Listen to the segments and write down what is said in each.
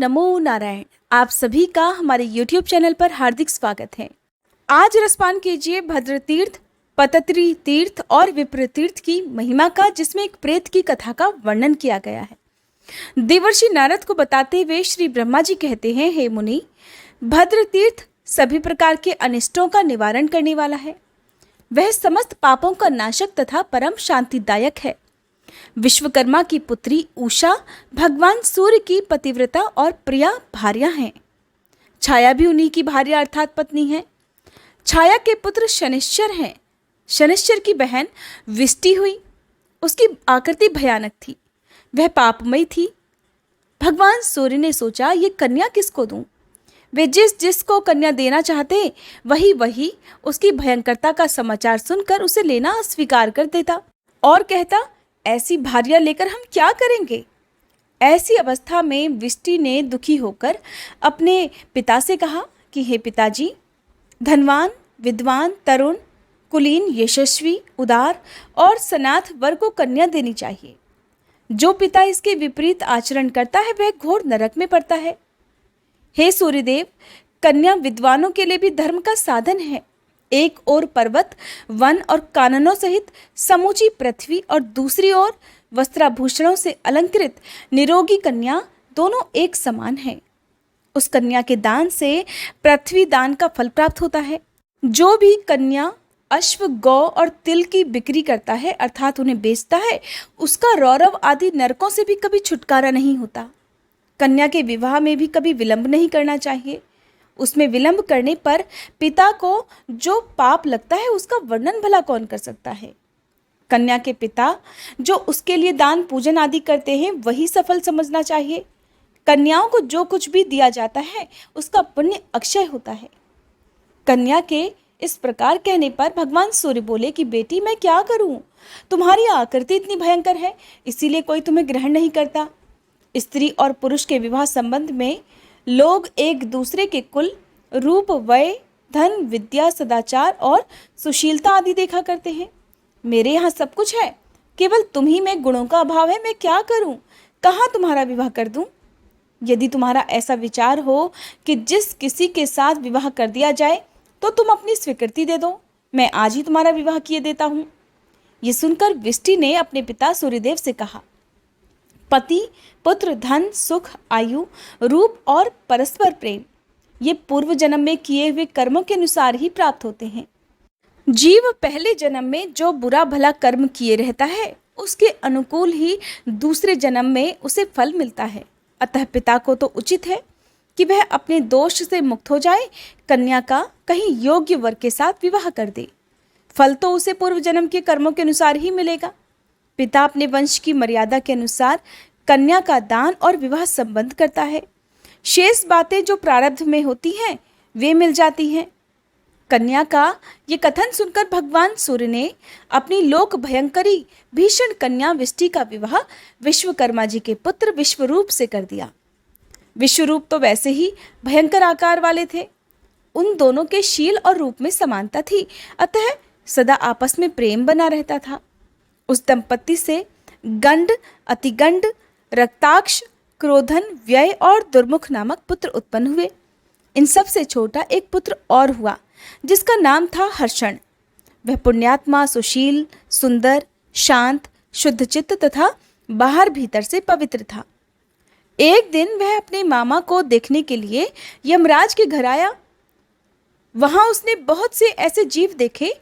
नमो नारायण। आप सभी का हमारे YouTube चैनल पर हार्दिक स्वागत है। आज रसपान कीजिए भद्र तीर्थ, पतत्री तीर्थ और विप्र तीर्थ की महिमा का, जिसमें एक प्रेत की कथा का वर्णन किया गया है। देवर्षि नारद को बताते हुए श्री ब्रह्मा जी कहते हैं, हे मुनि, भद्र तीर्थ सभी प्रकार के अनिष्टों का निवारण करने वाला है। वह समस्त पापों का नाशक तथा परम शांतिदायक है। विश्वकर्मा की पुत्री उषा भगवान सूर्य की पतिव्रता और प्रिया भार्या हैं। छाया भी उन्हीं की भार्या अर्थात पत्नी है। छाया के पुत्र शनिश्चर हैं। शनिश्चर की बहन विष्टि हुई। उसकी आकृति भयानक थी, वह पापमयी थी। भगवान सूर्य ने सोचा, ये कन्या किसको दूं? वे जिस जिसको कन्या देना चाहते वही उसकी भयंकरता का समाचार सुनकर उसे लेना अस्वीकार कर देता और कहता, ऐसी भार्या लेकर हम क्या करेंगे। ऐसी अवस्था में विष्टि ने दुखी होकर अपने पिता से कहा कि हे पिताजी, धनवान, विद्वान, तरुण, कुलीन, यशस्वी, उदार और सनाथ वर को कन्या देनी चाहिए। जो पिता इसके विपरीत आचरण करता है वह घोर नरक में पड़ता है। हे सूर्यदेव, कन्या विद्वानों के लिए भी धर्म का साधन है। एक ओर पर्वत, वन और काननों सहित समूची पृथ्वी और दूसरी ओर वस्त्राभूषणों से अलंकृत निरोगी कन्या, दोनों एक समान हैं। उस कन्या के दान से पृथ्वी दान का फल प्राप्त होता है। जो भी कन्या अश्व, गौ और तिल की बिक्री करता है अर्थात उन्हें बेचता है, उसका रौरव आदि नरकों से भी कभी छुटकारा नहीं होता। कन्या के विवाह में भी कभी विलंब नहीं करना चाहिए। उसमें विलंब करने पर पिता को जो पाप लगता है उसका वर्णन भला कौन कर सकता है। कन्या के पिता जो उसके लिए दान पूजन आदि करते हैं वही सफल समझना चाहिए। कन्याओं को जो कुछ भी दिया जाता है उसका पुण्य अक्षय होता है। कन्या के इस प्रकार कहने पर भगवान सूर्य बोले कि बेटी, मैं क्या करूं? तुम्हारी आकृति इतनी भयंकर है, इसीलिए कोई तुम्हें ग्रहण नहीं करता। स्त्री और पुरुष के विवाह संबंध में लोग एक दूसरे के कुल, रूप, वय, धन, विद्या, सदाचार और सुशीलता आदि देखा करते हैं। मेरे यहाँ सब कुछ है, केवल तुम ही में गुणों का अभाव है। मैं क्या करूं? कहाँ तुम्हारा विवाह कर दूं? यदि तुम्हारा ऐसा विचार हो कि जिस किसी के साथ विवाह कर दिया जाए तो तुम अपनी स्वीकृति दे दो, मैं आज ही तुम्हारा विवाह किए देता हूँ। ये सुनकर विष्टि ने अपने पिता सूर्यदेव से कहा, पति, पुत्र, धन, सुख, आयु, रूप और परस्पर प्रेम ये पूर्व जन्म में किए हुए कर्मों के अनुसार ही प्राप्त होते हैं। जीव पहले जन्म में जो बुरा भला कर्म किए रहता है उसके अनुकूल ही दूसरे जन्म में उसे फल मिलता है। अतः पिता को तो उचित है कि वह अपने दोष से मुक्त हो जाए, कन्या का कहीं योग्य वर के साथ विवाह कर दे। फल तो उसे पूर्व जन्म के कर्मों के अनुसार ही मिलेगा। पिता अपने वंश की मर्यादा के अनुसार कन्या का दान और विवाह संबंध करता है। शेष बातें जो प्रारब्ध में होती हैं वे मिल जाती हैं। कन्या का ये कथन सुनकर भगवान सूर्य ने अपनी लोक भयंकरी भीषण कन्या विष्टि का विवाह विश्वकर्मा जी के पुत्र विश्वरूप से कर दिया। विश्वरूप तो वैसे ही भयंकर आकार वाले थे। उन दोनों के शील और रूप में समानता थी, अतः सदा आपस में प्रेम बना रहता था। उस दंपत्ति से गंड, अतिगंड, रक्ताक्ष, क्रोधन, व्यय और दुर्मुख नामक पुत्र उत्पन्न हुए। इन सब से छोटा एक पुत्र और हुआ जिसका नाम था हर्षण। वह पुण्यात्मा, सुशील, सुंदर, शांत, शुद्धचित्त तथा बाहर भीतर से पवित्र था। एक दिन वह अपने मामा को देखने के लिए यमराज के घर आया। वहां उसने बहुत से ऐसे जीव देखे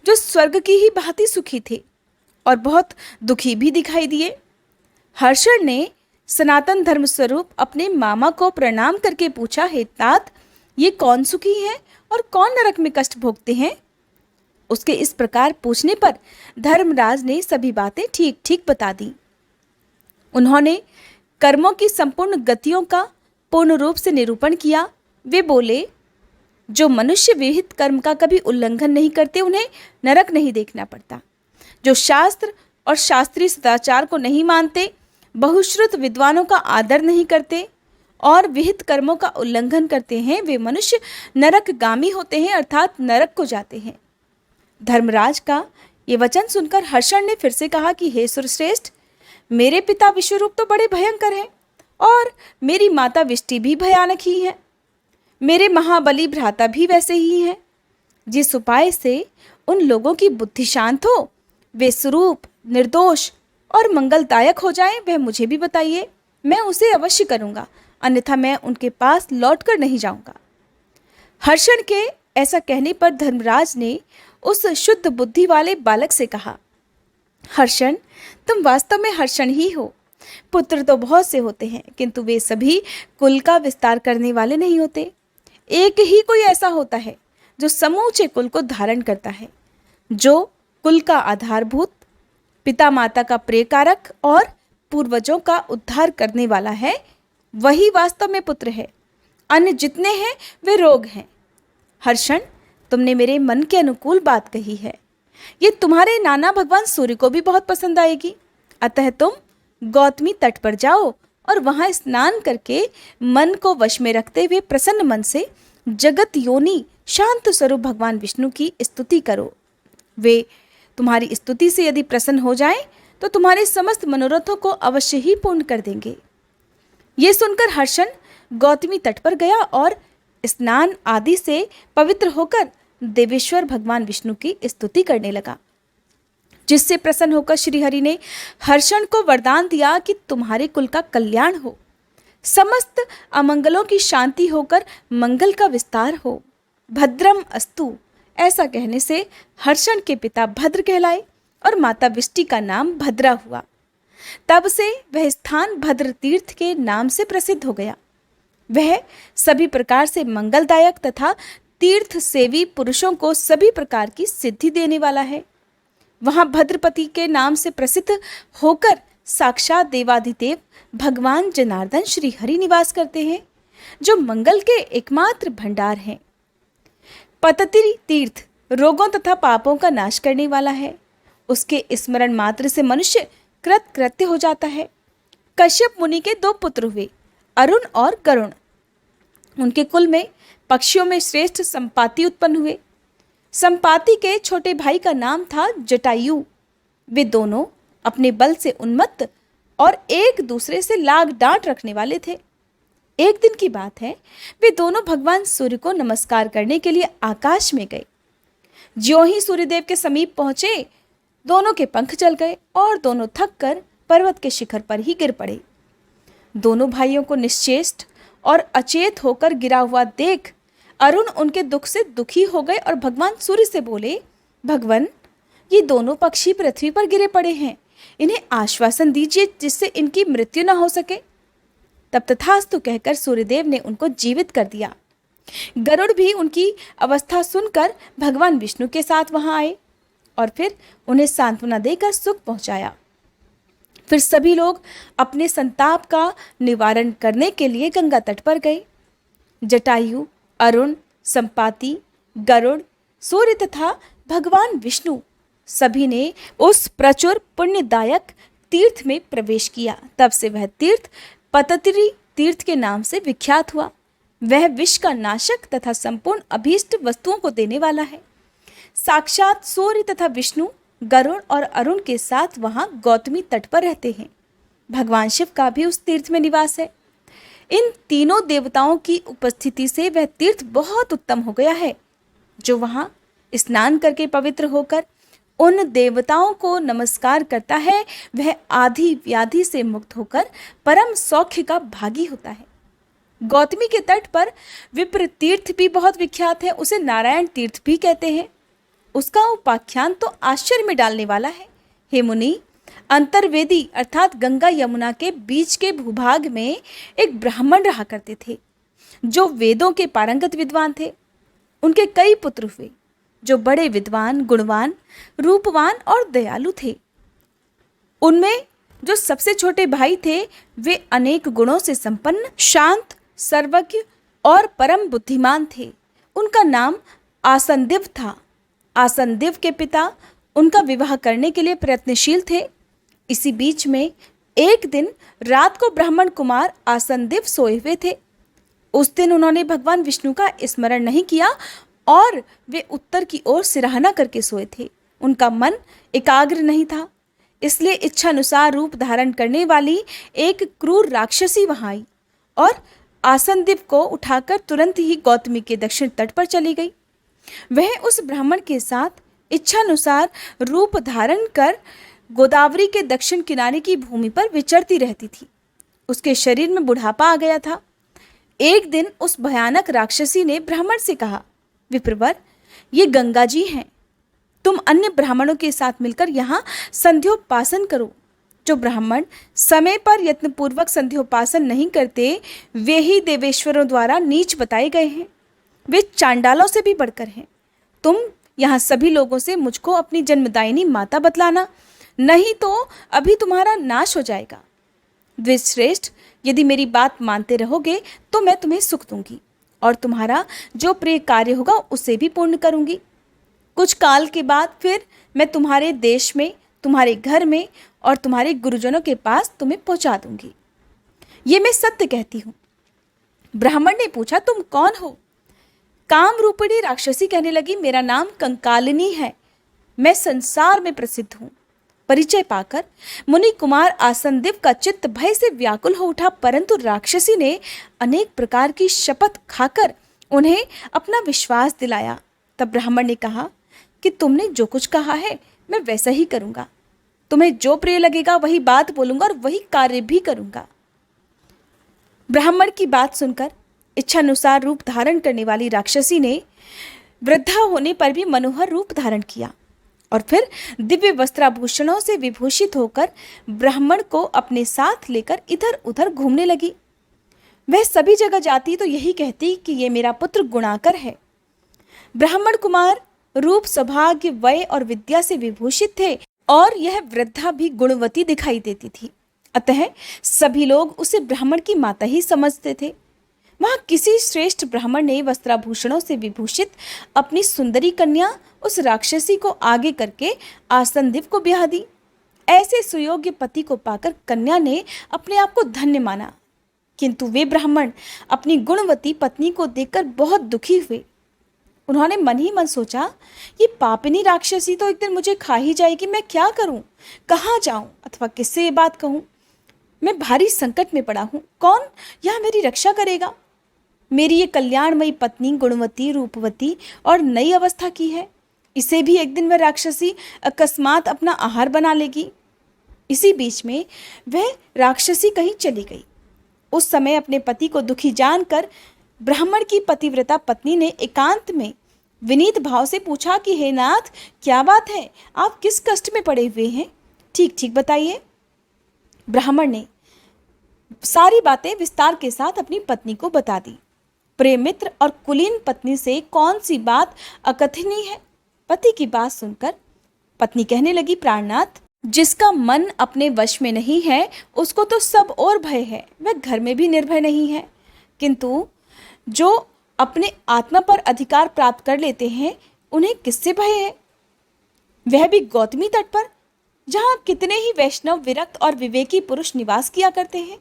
जो स्वर्ग की ही भांति सुखी थे और बहुत दुखी भी दिखाई दिए। हर्षण ने सनातन धर्म स्वरूप अपने मामा को प्रणाम करके पूछा, हे तात, ये कौन सुखी है और कौन नरक में कष्ट भोगते हैं? उसके इस प्रकार पूछने पर धर्मराज ने सभी बातें ठीक ठीक बता दी। उन्होंने कर्मों की संपूर्ण गतियों का पूर्ण रूप से निरूपण किया। वे बोले, जो मनुष्य विहित कर्म का कभी उल्लंघन नहीं करते उन्हें नरक नहीं देखना पड़ता। जो शास्त्र और शास्त्रीय सदाचार को नहीं मानते, बहुश्रुत विद्वानों का आदर नहीं करते और विहित कर्मों का उल्लंघन करते हैं, वे मनुष्य नरकगामी होते हैं अर्थात नरक को जाते हैं। धर्मराज का ये वचन सुनकर हर्षण ने फिर से कहा कि हे सुरश्रेष्ठ, मेरे पिता विश्वरूप तो बड़े भयंकर हैं और मेरी माता विष्टि भी भयानक ही है। मेरे महाबली भ्राता भी वैसे ही हैं। जिस उपाय से उन लोगों की बुद्धि शांत हो, वे स्वरूप निर्दोष और मंगलदायक हो जाएं, वह मुझे भी बताइए। मैं उसे अवश्य करूंगा, अन्यथा मैं उनके पास लौटकर नहीं जाऊंगा। हर्षण के ऐसा कहने पर धर्मराज ने उस शुद्ध बुद्धि वाले बालक से कहा, हर्षण, तुम वास्तव में हर्षण ही हो। पुत्र तो बहुत से होते हैं, किंतु वे सभी कुल का विस्तार करने वाले नहीं होते। एक ही कोई ऐसा होता है जो समूचे कुल को धारण करता है, जो कुल का आधारभूत, पिता माता का प्रियकारक और पूर्वजों का उद्धार करने वाला है। वही वास्तव में पुत्र है। अन्य जितने हैं वे रोग हैं। हर्षण, तुमने मेरे मन के अनुकूल बात कही है। ये तुम्हारे नाना भगवान सूर्य को भी बहुत पसंद आएगी। अतः तुम गौतमी तट पर जाओ और वहां स्नान करके मन को वश में रखते हुए प्रसन्न मन से जगत योनि शांत स्वरूप भगवान विष्णु की स्तुति करो। वे तुम्हारी स्तुति से यदि प्रसन्न हो जाएं, तो तुम्हारे समस्त मनोरथों को अवश्य ही पूर्ण कर देंगे। ये सुनकर हर्षण गौतमी तट पर गया और स्नान आदि से पवित्र होकर देवेश्वर भगवान विष्णु की स्तुति करने लगा, जिससे प्रसन्न होकर श्रीहरि ने हर्षण को वरदान दिया कि तुम्हारे कुल का कल्याण हो, समस्त अमंगलों की शांति होकर मंगल का विस्तार हो। भद्रम अस्तु। ऐसा कहने से हर्षण के पिता भद्र कहलाए और माता विष्टि का नाम भद्रा हुआ। तब से वह स्थान भद्र तीर्थ के नाम से प्रसिद्ध हो गया। वह सभी प्रकार से मंगलदायक तथा तीर्थ सेवी पुरुषों को सभी प्रकार की सिद्धि देने वाला है। वहां भद्रपति के नाम से प्रसिद्ध होकर साक्षात देवाधिदेव भगवान जनार्दन श्री हरि निवास करते हैं, जो मंगल के एकमात्र भंडार हैं। पततिरी तीर्थ रोगों तथा पापों का नाश करने वाला है। उसके स्मरण मात्र से मनुष्य कृत कृत्य हो जाता है। कश्यप मुनि के 2 पुत्र हुए, अरुण और गरुण। उनके कुल में पक्षियों में श्रेष्ठ संपाति उत्पन्न हुए। संपाति के छोटे भाई का नाम था जटायु। वे दोनों अपने बल से उन्मत्त और एक दूसरे से लाग डांट रखने वाले थे। एक दिन की बात है, वे दोनों भगवान सूर्य को नमस्कार करने के लिए आकाश में गए। ज्यों ही सूर्यदेव के समीप पहुंचे, दोनों के पंख चल गए और दोनों थक कर पर्वत के शिखर पर ही गिर पड़े। दोनों भाइयों को निश्चेष्ट और अचेत होकर गिरा हुआ देख अरुण उनके दुख से दुखी हो गए और भगवान सूर्य से बोले, भगवान, ये दोनों पक्षी पृथ्वी पर गिरे पड़े हैं, इन्हें आश्वासन दीजिए जिससे इनकी मृत्यु न हो सके। तब तथास्तु कहकर सूर्यदेव ने उनको जीवित कर दिया। गरुड़ भी उनकी अवस्था सुनकर भगवान विष्णु के साथ वहां आए और फिर उन्हें सांत्वना देकर सुख पहुंचाया। फिर सभी लोग अपने संताप का निवारण करने के लिए गंगा तट पर गए। जटायु, अरुण, संपाति, गरुड़, सूर्य तथा भगवान विष्णु सभी ने उस प्रचुर पुण्यदायक तीर्थ में प्रवेश किया। तब से वह तीर्थ पततिरी तीर्थ के नाम से विख्यात हुआ। वह विष का नाशक तथा संपूर्ण अभीष्ट वस्तुओं को देने वाला है। साक्षात सूर्य तथा विष्णु, गरुड़ और अरुण के साथ वहां गौतमी तट पर रहते हैं। भगवान शिव का भी उस तीर्थ में निवास है। इन तीनों देवताओं की उपस्थिति से वह तीर्थ बहुत उत्तम हो गया है। जो वहां स्नान करके पवित्र होकर उन देवताओं को नमस्कार करता है, वह आदि व्याधि से मुक्त होकर परम सौख्य का भागी होता है। गौतमी के तट पर विप्र तीर्थ भी बहुत विख्यात है। उसे नारायण तीर्थ भी कहते हैं। उसका उपाख्यान तो आश्चर्य में डालने वाला है। हे मुनि, अंतर्वेदी अर्थात गंगा यमुना के बीच के भूभाग में एक ब्राह्मण रहा करते थे, जो वेदों के पारंगत विद्वान थे। उनके कई पुत्र हुए, जो बड़े विद्वान, गुणवान, रूपवान और दयालु थे। उनमें जो सबसे छोटे भाई थे, वे अनेक गुणों से संपन्न, शांत, सर्वज्ञ और परम बुद्धिमान थे। उनका नाम आसनदिव था। आसनदिव के पिता उनका विवाह करने के लिए प्रयत्नशील थे। इसी बीच में एक दिन रात को ब्राह्मण कुमार आसनदिव सोए हुए थे। उस दिन उन्होंने भगवान विष्णु का स्मरण नहीं किया और वे उत्तर की ओर सिरहाना करके सोए थे। उनका मन एकाग्र नहीं था। इसलिए इच्छानुसार रूप धारण करने वाली एक क्रूर राक्षसी वहां आई और आसनदीप को उठाकर तुरंत ही गौतमी के दक्षिण तट पर चली गई। वह उस ब्राह्मण के साथ इच्छानुसार रूप धारण कर गोदावरी के दक्षिण किनारे की भूमि पर विचरती रहती थी। उसके शरीर में बुढ़ापा आ गया था। एक दिन उस भयानक राक्षसी ने ब्राह्मण से कहा, विप्रवर, ये गंगा जी हैं। तुम अन्य ब्राह्मणों के साथ मिलकर यहाँ संध्योपासन करो। जो ब्राह्मण समय पर यत्नपूर्वक संध्योपासन नहीं करते, वे ही देवेश्वरों द्वारा नीच बताए गए हैं। वे चांडालों से भी बढ़कर हैं। तुम यहाँ सभी लोगों से मुझको अपनी जन्मदायिनी माता बतलाना, नहीं तो अभी तुम्हारा नाश हो जाएगा। द्विजश्रेष्ठ, यदि मेरी बात मानते रहोगे तो मैं तुम्हें सुख दूंगी और तुम्हारा जो प्रिय कार्य होगा उसे भी पूर्ण करूंगी। कुछ काल के बाद फिर मैं तुम्हारे देश में, तुम्हारे घर में और तुम्हारे गुरुजनों के पास तुम्हें पहुंचा दूंगी। ये मैं सत्य कहती हूँ। ब्राह्मण ने पूछा, तुम कौन हो? काम रूपिणी राक्षसी कहने लगी, मेरा नाम कंकालिनी है। मैं संसार में प्रसिद्ध हूँ। परिचय पाकर मुनि कुमार आसनदीप का चित्त भय से व्याकुल हो उठा, परंतु राक्षसी ने अनेक प्रकार की शपथ खाकर उन्हें अपना विश्वास दिलाया। तब ब्राह्मण ने कहा कि तुमने जो कुछ कहा है मैं वैसा ही करूंगा। तुम्हें जो प्रिय लगेगा वही बात बोलूंगा और वही कार्य भी करूंगा। ब्राह्मण की बात सुनकर इच्छानुसार रूप धारण करने वाली राक्षसी ने वृद्धा होने पर भी मनोहर रूप धारण किया और फिर दिव्य वस्त्राभूषणों से विभूषित होकर ब्राह्मण को अपने साथ लेकर इधर उधर घूमने लगी। वह सभी जगह जाती तो यही कहती कि ये मेरा पुत्र गुणाकर है। ब्राह्मण कुमार रूप, सौभाग्य, वय और विद्या से विभूषित थे और यह वृद्धा भी गुणवती दिखाई देती थी। अतः सभी लोग उसे ब्राह्मण की माता ही समझते थे। वहां किसी श्रेष्ठ ब्राह्मण ने वस्त्राभूषणों से विभूषित अपनी सुंदरी कन्या उस राक्षसी को आगे करके आसनदीप को ब्याह दी। ऐसे सुयोग्य पति को पाकर कन्या ने अपने आप को धन्य माना, किंतु वे ब्राह्मण अपनी गुणवती पत्नी को देखकर बहुत दुखी हुए। उन्होंने मन ही मन सोचा, ये पापिनी राक्षसी तो एक दिन मुझे खा ही जाएगी। मैं क्या करूं, कहाँ जाऊं अथवा किससे ये बात कहूं? मैं भारी संकट में पड़ा हूं। कौन यह मेरी रक्षा करेगा? मेरी ये कल्याणमयी पत्नी गुणवती, रूपवती और नई अवस्था की है। इसे भी एक दिन वह राक्षसी अकस्मात अपना आहार बना लेगी। इसी बीच में वह राक्षसी कहीं चली गई। उस समय अपने पति को दुखी जानकर ब्राह्मण की पतिव्रता पत्नी ने एकांत में विनीत भाव से पूछा कि हे नाथ, क्या बात है? आप किस कष्ट में पड़े हुए हैं? ठीक ठीक बताइए। ब्राह्मण ने सारी बातें विस्तार के साथ अपनी पत्नी को बता दी। प्रेम मित्र और कुलीन पत्नी से कौन सी बात अकथनीय है? पति की बात सुनकर पत्नी कहने लगी, प्राणनाथ, जिसका मन अपने वश में नहीं है उसको तो सब और भय है। वह घर में भी निर्भय नहीं है, किंतु जो अपने आत्मा पर अधिकार प्राप्त कर लेते हैं उन्हें किससे भय है? वह भी गौतमी तट पर, जहाँ कितने ही वैष्णव, विरक्त और विवेकी पुरुष निवास किया करते हैं।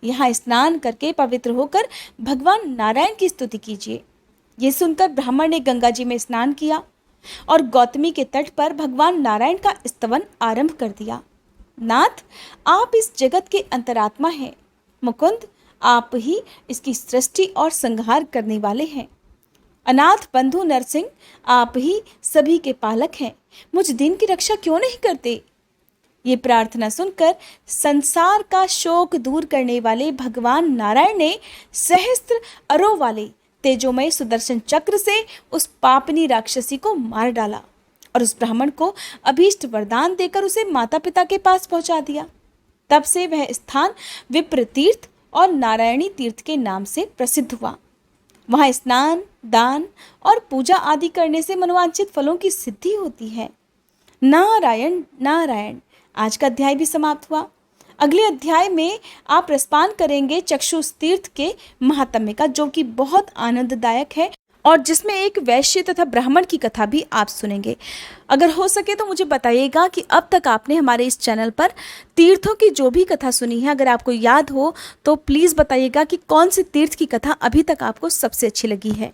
यहाँ स्नान करके पवित्र होकर भगवान नारायण की स्तुति कीजिए। ये सुनकर ब्राह्मण ने गंगा जी में स्नान किया और गौतमी के तट पर भगवान नारायण का स्तवन आरंभ कर दिया। नाथ, आप इस जगत के अंतरात्मा हैं। मुकुंद, आप ही इसकी सृष्टि और संहार करने वाले हैं। अनाथ बंधु नरसिंह, आप ही सभी के पालक हैं। मुझ दीन की रक्षा क्यों नहीं करते? ये प्रार्थना सुनकर संसार का शोक दूर करने वाले भगवान नारायण ने सहस्त्र अरों वाले तेजोमय सुदर्शन चक्र से उस पापनी राक्षसी को मार डाला और उस ब्राह्मण को अभीष्ट वरदान देकर उसे माता पिता के पास पहुंचा दिया। तब से वह स्थान विप्र तीर्थ और नारायणी तीर्थ के नाम से प्रसिद्ध हुआ। वहाँ स्नान, दान और पूजा आदि करने से मनोवांछित फलों की सिद्धि होती है। नारायण नारायण। आज का अध्याय भी समाप्त हुआ। अगले अध्याय में आप रसपान करेंगे चक्षुष तीर्थ के महात्म्य का, जो कि बहुत आनंददायक है और जिसमें एक वैश्य तथा ब्राह्मण की कथा भी आप सुनेंगे। अगर हो सके तो मुझे बताइएगा कि अब तक आपने हमारे इस चैनल पर तीर्थों की जो भी कथा सुनी है, अगर आपको याद हो तो प्लीज़ बताइएगा कि कौन सी तीर्थ की कथा अभी तक आपको सबसे अच्छी लगी है।